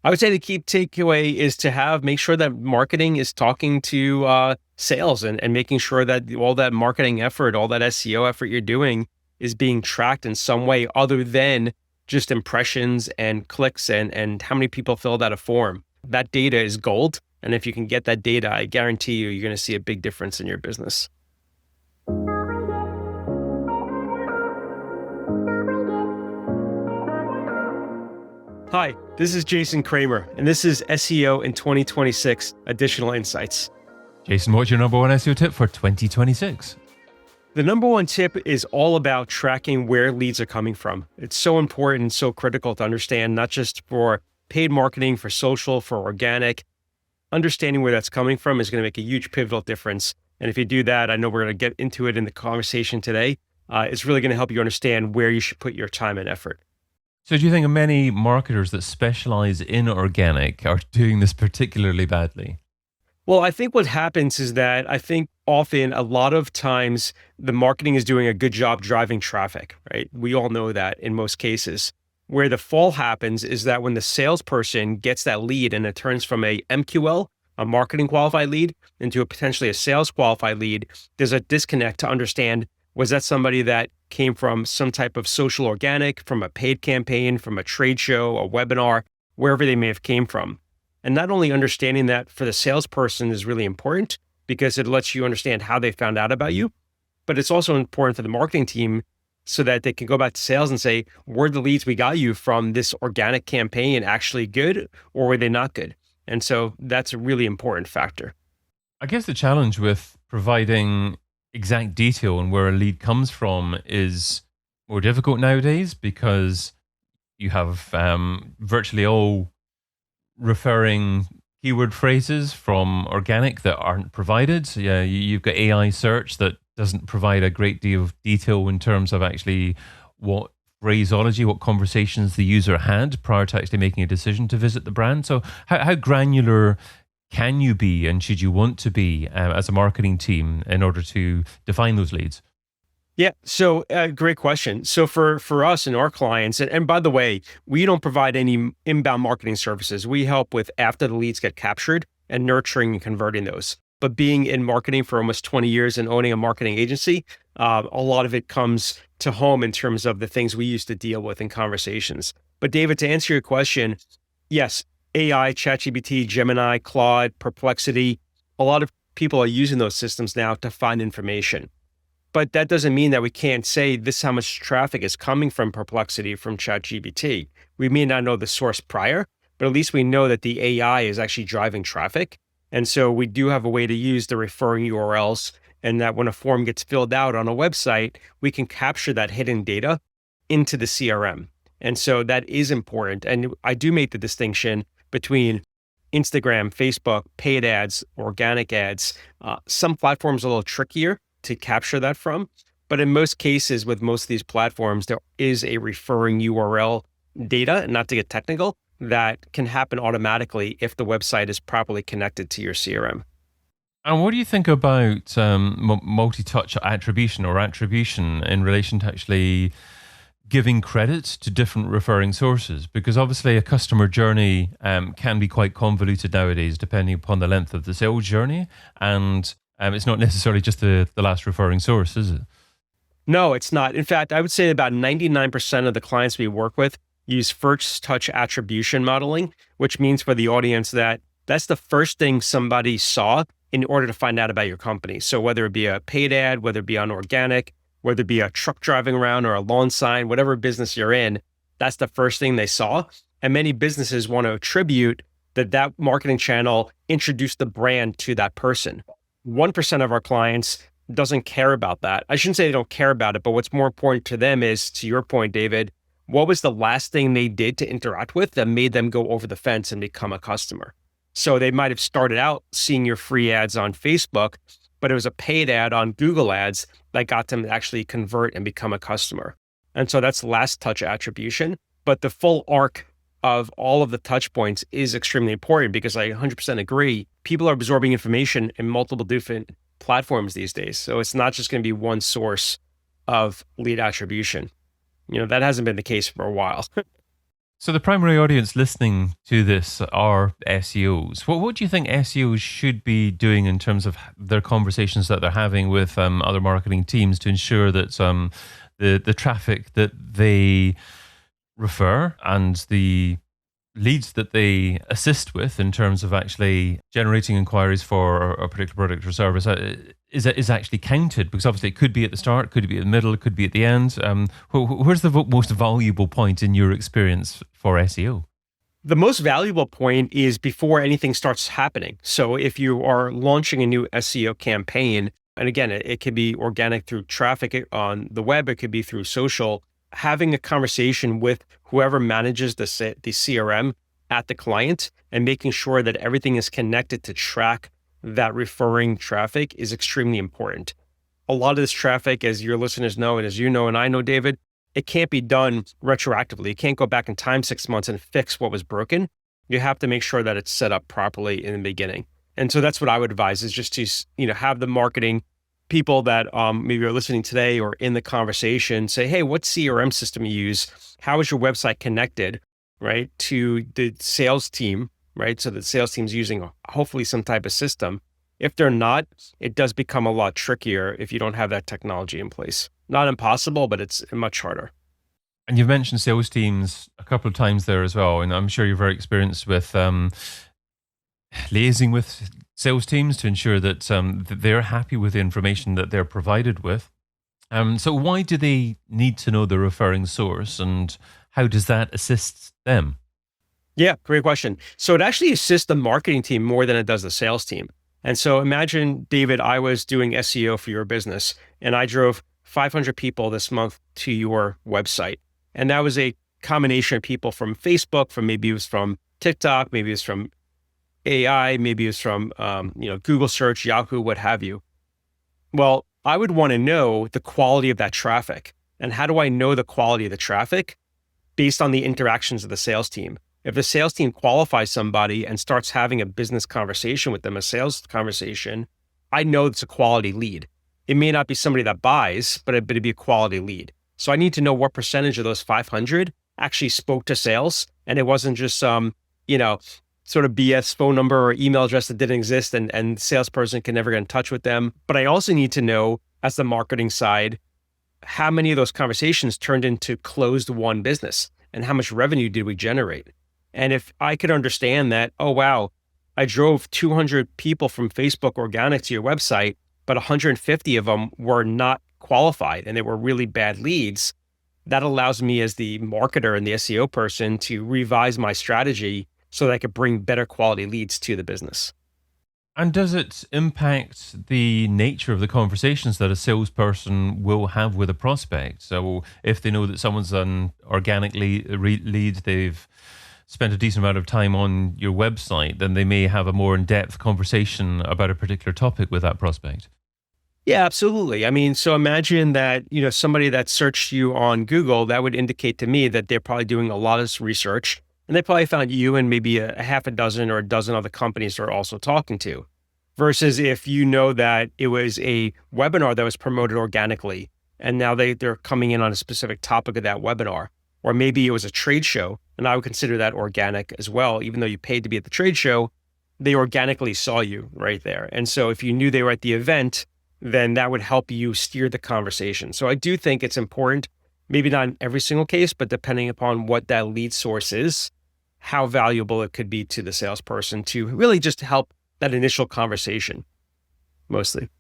I would say the key takeaway is to make sure that marketing is talking to sales and making sure that all that marketing effort, all that SEO effort you're doing is being tracked in some way other than just impressions and clicks and how many people filled out a form. That data is gold. And if you can get that data, I guarantee you're going to see a big difference in your business. Hi, this is Jason Kramer, and this is SEO in 2026 Additional Insights. Jason, what's your number one SEO tip for 2026? The number one tip is all about tracking where leads are coming from. It's so important, so critical to understand, not just for paid marketing, for social, for organic. Understanding where that's coming from is going to make a huge pivotal difference. And if you do that, I know we're going to get into it in the conversation today. It's really going to help you understand where you should put your time and effort. So do you think many marketers that specialize in organic are doing this particularly badly? Well, I think what happens is that I think often a lot of times the marketing is doing a good job driving traffic, right? We all know that in most cases. Where the fall happens is that when the salesperson gets that lead and it turns from a MQL, a marketing qualified lead, into potentially a sales qualified lead, there's a disconnect to understand, was that somebody that came from some type of social organic, from a paid campaign, from a trade show, a webinar, wherever they may have came from. And not only understanding that for the salesperson is really important because it lets you understand how they found out about you, but it's also important for the marketing team so that they can go back to sales and say, were the leads we got you from this organic campaign actually good or were they not good? And so that's a really important factor. I guess the challenge with providing exact detail on where a lead comes from is more difficult nowadays because you have virtually all referring keyword phrases from organic that aren't provided. So yeah, you've got AI search that doesn't provide a great deal of detail in terms of actually what phraseology, what conversations the user had prior to actually making a decision to visit the brand. So how granular can you be and should you want to be as a marketing team in order to define those leads? Yeah, so great question. So for us and our clients, and by the way, we don't provide any inbound marketing services. We help with after the leads get captured and nurturing and converting those. But being in marketing for almost 20 years and owning a marketing agency, a lot of it comes to home in terms of the things we used to deal with in conversations. But David, to answer your question, yes, AI, ChatGPT, Gemini, Claude, Perplexity, a lot of people are using those systems now to find information. But that doesn't mean that we can't say this is how much traffic is coming from Perplexity, from ChatGPT. We may not know the source prior, but at least we know that the AI is actually driving traffic. And so we do have a way to use the referring URLs, and that when a form gets filled out on a website, we can capture that hidden data into the CRM. And so that is important. And I do make the distinction between Instagram, Facebook, paid ads, organic ads. Some platforms are a little trickier to capture that from. But in most cases, with most of these platforms, there is a referring URL data, not to get technical, that can happen automatically if the website is properly connected to your CRM. And what do you think about multi-touch attribution or attribution in relation to actually giving credit to different referring sources? Because obviously a customer journey can be quite convoluted nowadays, depending upon the length of the sales journey. And it's not necessarily just the last referring source, is it? No, it's not. In fact, I would say about 99% of the clients we work with use first touch attribution modeling, which means for the audience that that's the first thing somebody saw in order to find out about your company. So whether it be a paid ad, whether it be on organic, whether it be a truck driving around or a lawn sign, whatever business you're in, that's the first thing they saw. And many businesses want to attribute that marketing channel introduced the brand to that person. 1% of our clients doesn't care about that. I shouldn't say they don't care about it, but what's more important to them is, to your point, David, what was the last thing they did to interact with that made them go over the fence and become a customer? So they might have started out seeing your free ads on Facebook, but it was a paid ad on Google Ads that got them to actually convert and become a customer. And so that's last touch attribution. But the full arc of all of the touch points is extremely important because I 100% agree. People are absorbing information in multiple different platforms these days. So it's not just going to be one source of lead attribution. That hasn't been the case for a while. So the primary audience listening to this are SEOs. What do you think SEOs should be doing in terms of their conversations that they're having with other marketing teams to ensure that the traffic that they refer and the leads that they assist with in terms of actually generating inquiries for a particular product or service is actually counted? Because obviously it could be at the start, could be at the middle, it could be at the end. Where's the most valuable point in your experience for SEO? The most valuable point is before anything starts happening. So if you are launching a new SEO campaign, and again, it could be organic through traffic on the web, it could be through social, having a conversation with whoever manages the CRM at the client and making sure that everything is connected to track that referring traffic is extremely important. A lot of this traffic, as your listeners know, and as you know, and I know, David, it can't be done retroactively. You can't go back in time 6 months and fix what was broken. You have to make sure that it's set up properly in the beginning. And so that's what I would advise, is just to have the marketing people that maybe are listening today or in the conversation say, hey, what CRM system you use? How is your website connected, right, to the sales team, right? So the sales team's using hopefully some type of system. If they're not, it does become a lot trickier if you don't have that technology in place. Not impossible, but it's much harder. And you've mentioned sales teams a couple of times there as well. And I'm sure you're very experienced with liaising with sales teams to ensure that they're happy with the information that they're provided with. So why do they need to know the referring source, and how does that assist them? Yeah, great question. So it actually assists the marketing team more than it does the sales team. And so imagine, David, I was doing SEO for your business and I drove 500 people this month to your website. And that was a combination of people from Facebook, maybe it was from TikTok, maybe it was from AI, maybe it was from Google search, Yahoo, what have you. Well, I would want to know the quality of that traffic. And how do I know the quality of the traffic? Based on the interactions of the sales team. If the sales team qualifies somebody and starts having a business conversation with them, a sales conversation, I know it's a quality lead. It may not be somebody that buys, but it'd be a quality lead. So I need to know what percentage of those 500 actually spoke to sales. And it wasn't just some, sort of BS phone number or email address that didn't exist and the salesperson can never get in touch with them. But I also need to know, as the marketing side, how many of those conversations turned into closed won business and how much revenue did we generate? And if I could understand that, oh, wow, I drove 200 people from Facebook organic to your website, but 150 of them were not qualified and they were really bad leads, that allows me as the marketer and the SEO person to revise my strategy so that I could bring better quality leads to the business. And does it impact the nature of the conversations that a salesperson will have with a prospect? So if they know that someone's an organic lead, they've spent a decent amount of time on your website, then they may have a more in-depth conversation about a particular topic with that prospect. Yeah, absolutely. I mean, so imagine that, somebody that searched you on Google, that would indicate to me that they're probably doing a lot of research and they probably found you and maybe a half a dozen or a dozen other companies they're also talking to. Versus if you know that it was a webinar that was promoted organically and now they're coming in on a specific topic of that webinar. Or maybe it was a trade show, and I would consider that organic as well. Even though you paid to be at the trade show, they organically saw you right there. And so if you knew they were at the event, then that would help you steer the conversation. So I do think it's important, maybe not in every single case, but depending upon what that lead source is, how valuable it could be to the salesperson to really just help that initial conversation, mostly.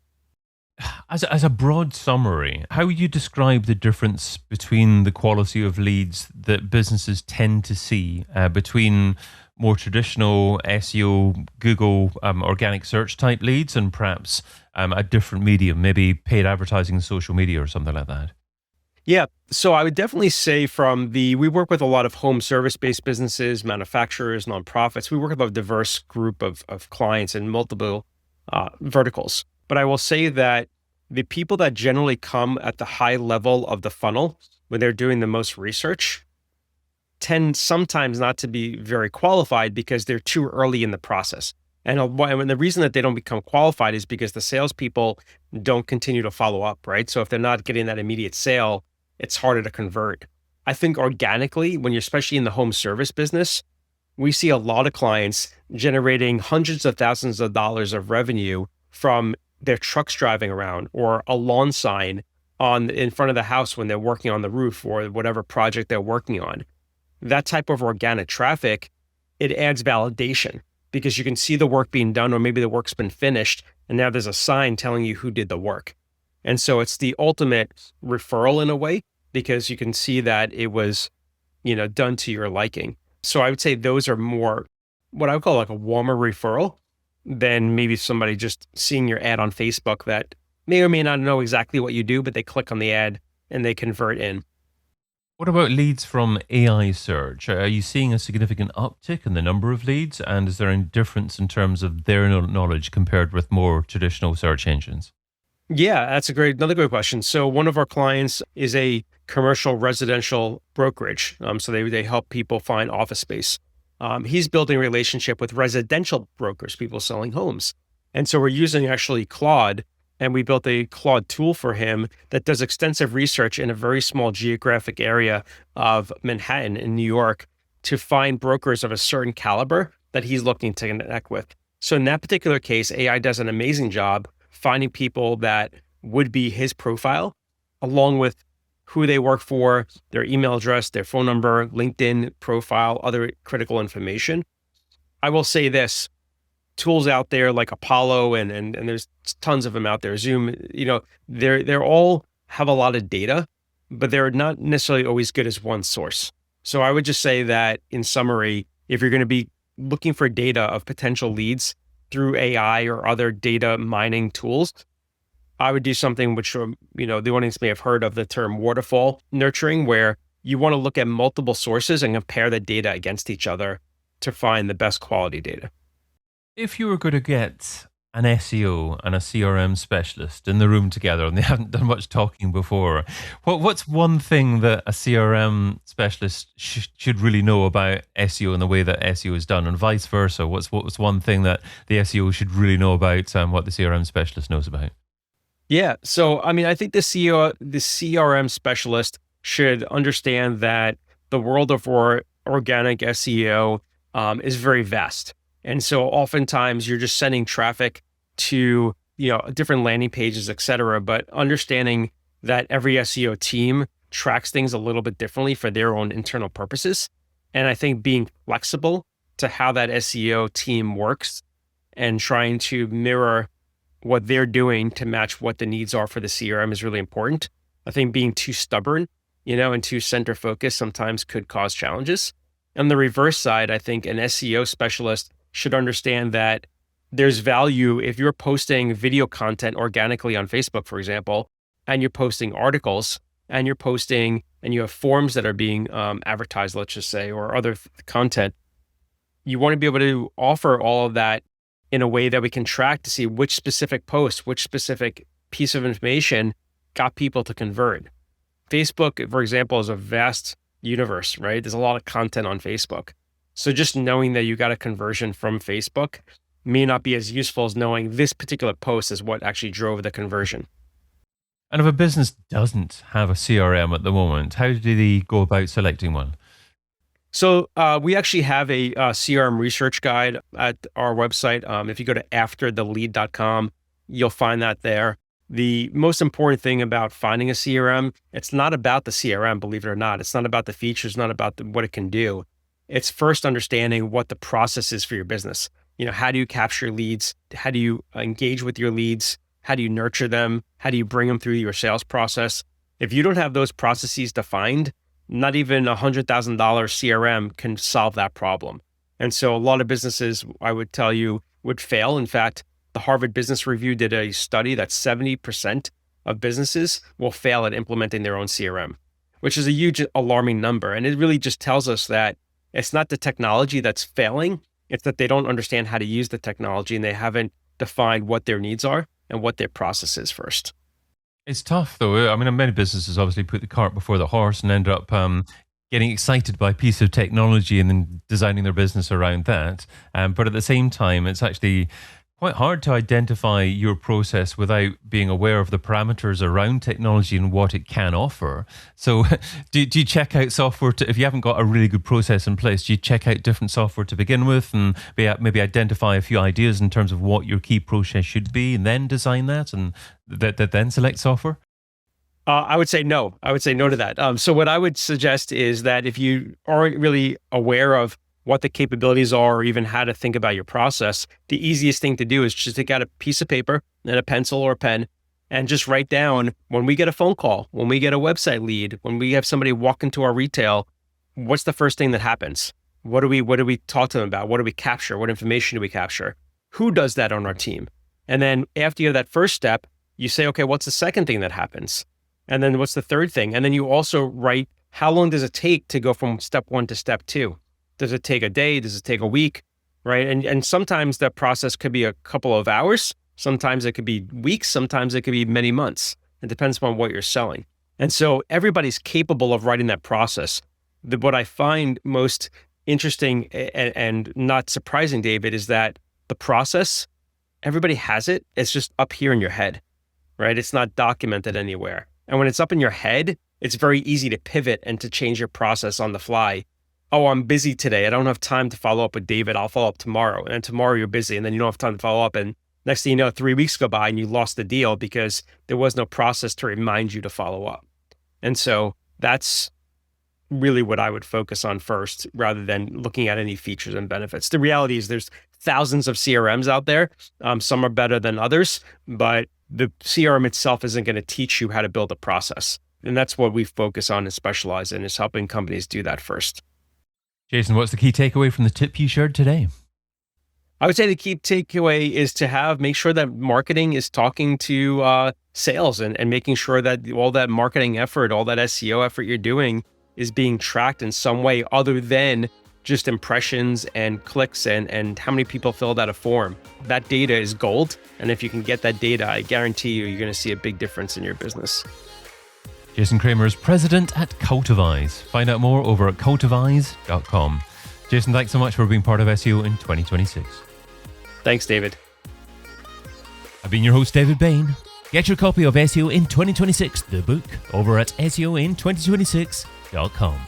As a broad summary, how would you describe the difference between the quality of leads that businesses tend to see between more traditional SEO, Google, organic search type leads and perhaps a different medium, maybe paid advertising, social media or something like that? Yeah. So I would definitely say we work with a lot of home service-based businesses, manufacturers, nonprofits. We work with a diverse group of clients in multiple verticals. But I will say that the people that generally come at the high level of the funnel when they're doing the most research tend sometimes not to be very qualified because they're too early in the process. And the reason that they don't become qualified is because the salespeople don't continue to follow up, right? So if they're not getting that immediate sale, it's harder to convert. I think organically, when you're especially in the home service business, we see a lot of clients generating hundreds of thousands of dollars of revenue from their trucks driving around or a lawn sign on in front of the house when they're working on the roof or whatever project they're working on. That type of organic traffic, it adds validation because you can see the work being done, or maybe the work's been finished and now there's a sign telling you who did the work. And so it's the ultimate referral in a way, because you can see that it was, done to your liking. So I would say those are more what I would call like a warmer referral than maybe somebody just seeing your ad on Facebook that may or may not know exactly what you do, but they click on the ad and they convert in. What about leads from AI search? Are you seeing a significant uptick in the number of leads? And is there any difference in terms of their knowledge compared with more traditional search engines? Yeah, that's another great question. So one of our clients is a commercial residential brokerage. So they help people find office space. He's building a relationship with residential brokers, people selling homes. And so we're using actually Claude, and we built a Claude tool for him that does extensive research in a very small geographic area of Manhattan in New York to find brokers of a certain caliber that he's looking to connect with. So in that particular case, AI does an amazing job finding people that would be his profile, along with who they work for, their email address, their phone number, LinkedIn profile, other critical information. I will say this, tools out there like Apollo and there's tons of them out there, Zoom, they're all have a lot of data, but they're not necessarily always good as one source. So I would just say that in summary, if you're going to be looking for data of potential leads through AI or other data mining tools, I would do something which, the audience may have heard of the term waterfall nurturing, where you want to look at multiple sources and compare the data against each other to find the best quality data. If you were going to get an SEO and a CRM specialist in the room together and they haven't done much talking before, what's one thing that a CRM specialist should really know about SEO and the way that SEO is done, and vice versa? What's one thing that the SEO should really know about what the CRM specialist knows about? Yeah. So, I think the CRM specialist should understand that the world of organic SEO is very vast. And so oftentimes you're just sending traffic to, different landing pages, et cetera, but understanding that every SEO team tracks things a little bit differently for their own internal purposes. And I think being flexible to how that SEO team works and trying to mirror what they're doing to match what the needs are for the CRM is really important. I think being too stubborn, and too center focused sometimes could cause challenges. On the reverse side, I think an SEO specialist should understand that there's value if you're posting video content organically on Facebook, for example, and you're posting articles and you have forms that are being advertised, let's just say, or other content. You want to be able to offer all of that in a way that we can track to see which specific post, which specific piece of information got people to convert. Facebook, for example, is a vast universe, right? There's a lot of content on Facebook. So just knowing that you got a conversion from Facebook may not be as useful as knowing this particular post is what actually drove the conversion. And if a business doesn't have a CRM at the moment, how do they go about selecting one? So we actually have a CRM research guide at our website. If you go to afterthelead.com, you'll find that there. The most important thing about finding a CRM, it's not about the CRM, believe it or not. It's not about the features, not about what it can do. It's first understanding what the process is for your business. How do you capture leads? How do you engage with your leads? How do you nurture them? How do you bring them through your sales process? If you don't have those processes defined, not even $100,000 CRM can solve that problem. And so a lot of businesses, I would tell you, would fail. In fact, the Harvard Business Review did a study that 70% of businesses will fail at implementing their own CRM, which is a huge alarming number. And it really just tells us that it's not the technology that's failing. It's that they don't understand how to use the technology and they haven't defined what their needs are and what their process is first. It's tough, though. Many businesses obviously put the cart before the horse and end up getting excited by a piece of technology and then designing their business around that. But at the same time, it's actually quite hard to identify your process without being aware of the parameters around technology and what it can offer. So do you check out software if you haven't got a really good process in place, do you check out different software to begin with and maybe identify a few ideas in terms of what your key process should be and then design that and then select software? I would say no. I would say no to that. So what I would suggest is that if you aren't really aware of what the capabilities are or even how to think about your process, the easiest thing to do is just take out a piece of paper and a pencil or a pen and just write down, when we get a phone call, when we get a website lead, when we have somebody walk into our retail, what's the first thing that happens? What do we talk to them about? What do we capture? What information do we capture? Who does that on our team? And then after you have that first step, you say, okay, what's the second thing that happens? And then what's the third thing? And then you also write, how long does it take to go from step 1 to step 2? Does it take a day? Does it take a week? Right? And sometimes that process could be a couple of hours. Sometimes it could be weeks. Sometimes it could be many months. It depends upon what you're selling. And so everybody's capable of writing that process. What I find most interesting and not surprising, David, is that the process, everybody has it. It's just up here in your head, right? It's not documented anywhere. And when it's up in your head, it's very easy to pivot and to change your process on the fly. Oh, I'm busy today. I don't have time to follow up with David. I'll follow up tomorrow. And then tomorrow you're busy and then you don't have time to follow up. And next thing you know, 3 weeks go by and you lost the deal because there was no process to remind you to follow up. And so that's really what I would focus on first rather than looking at any features and benefits. The reality is there's thousands of CRMs out there. Some are better than others, but the CRM itself isn't going to teach you how to build a process. And that's what we focus on and specialize in, is helping companies do that first. Jason, what's the key takeaway from the tip you shared today? I would say the key takeaway is to make sure that marketing is talking to sales and making sure that all that marketing effort, all that SEO effort you're doing is being tracked in some way other than just impressions and clicks and how many people filled out a form. That data is gold. And if you can get that data, I guarantee you're going to see a big difference in your business. Jason Kramer is president at Cultivise. Find out more over at cultivise.com. Jason, thanks so much for being part of SEO in 2026. Thanks, David. I've been your host, David Bain. Get your copy of SEO in 2026, the book, over at SEOin2026.com.